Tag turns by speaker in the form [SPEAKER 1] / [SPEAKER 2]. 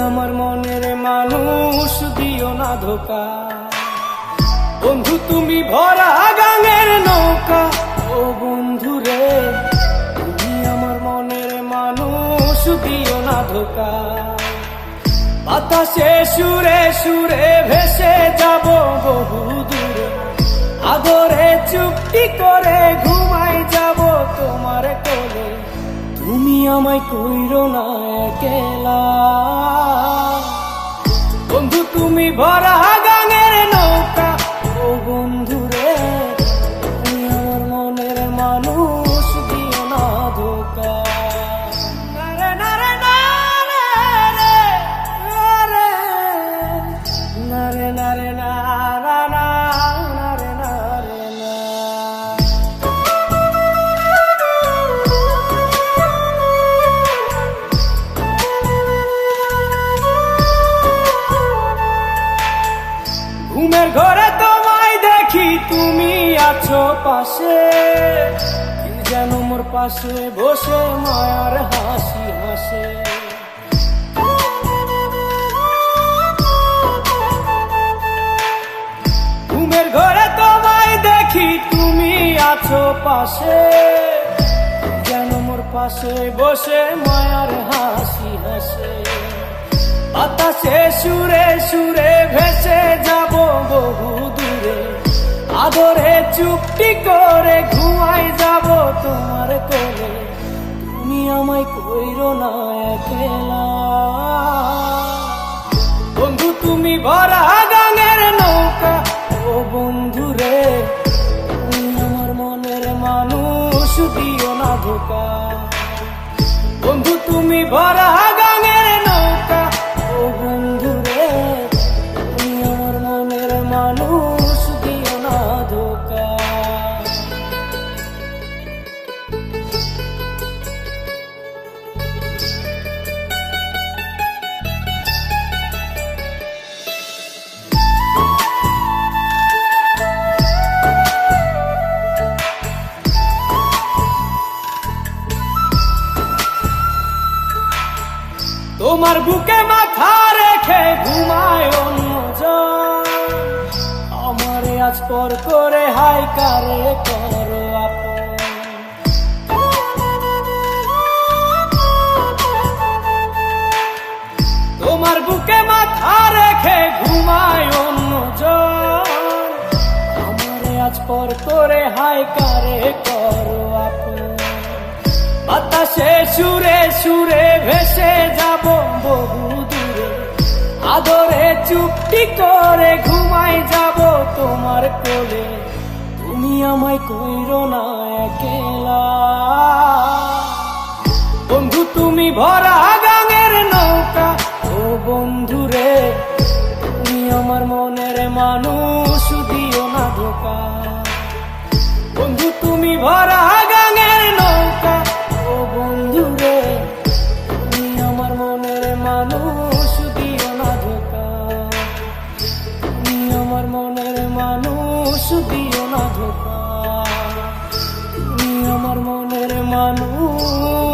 [SPEAKER 1] আমার মনের মানুষ, দিও না ধোকা। বন্ধু তুমি ভরা গাঙের নৌকা, ও বন্ধু রে তুমি আমার মনের মানুষ, দিও না ধোকা। বাতাসে সুরে সুরে ভেসে যাব বহু দূরে, আদরে চুপটি করে ঘুমাই যাব তোমার কোলে। তুমি আমায় কইরো না একলা, বন্ধু তুমি ভরা গাঙের নৌকা, ও বন্ধু রে তুমি আমার মনের মানুষ, দিও না ধোকা। নারে নারে নারে রে, নারে নারে নারে নারে নারে না। ঘুমের ঘরে তোমায় দেখি তুমি আছো পাশে, কি যেন মোর পাশে বসে মায়ার হাসি হাসে। ঘুমের ঘরে তোমায় দেখি তুমি আছো পাশে, যেন মোর পাশে বসে মায়ার হাসি হাসে। বাতাসে সুরে সুরে ভেসে যাব বহু দূরে, আদরে চুপটি করে ঘুমাই যাব তোমার কোলে। তুমি আমায় কইরো না একলা, বন্ধু তুমি ভরা গাঙের নৌকা, ও বন্ধু রে তুমি আমার মনের মানুষ, দিও না ধোকা। বন্ধু তুমি ভরা গাঙের নৌকা, ও বন্ধু রে তুমি আমার মনের মানুষ, দিও না ধোকা। তোমার বুকে মাথা রেখে ঘুমায় অন্যজন, আমারে আজ পর করে হাই কারে করো আপন। তোমার বুকে মাথা রেখে ঘুমায় অন্যজন, আমারে আজ পর করে হাই কারে করো আপন। বাতাসে সুরে সুরে ভেসে যাব বহু দূরে, আদরে চুপটি করে ঘুমাই যাব তোমার কোলে। তুমি আমায় কইরো না একলা, বন্ধু তুমি ভরা গাঙের নৌকা, ও বন্ধু রে তুমি আমার মনের মানুষ, দিও না ধোকা। বন্ধু তুমি ভরা গাঙের নৌকা, ও বন্ধু রে তুমি আমার মনের মানুষ, দিও না ধোকা। তুমি আমার মনের মানুষ, দিও না ধোকা। তুমি আমার মনের মানুষ।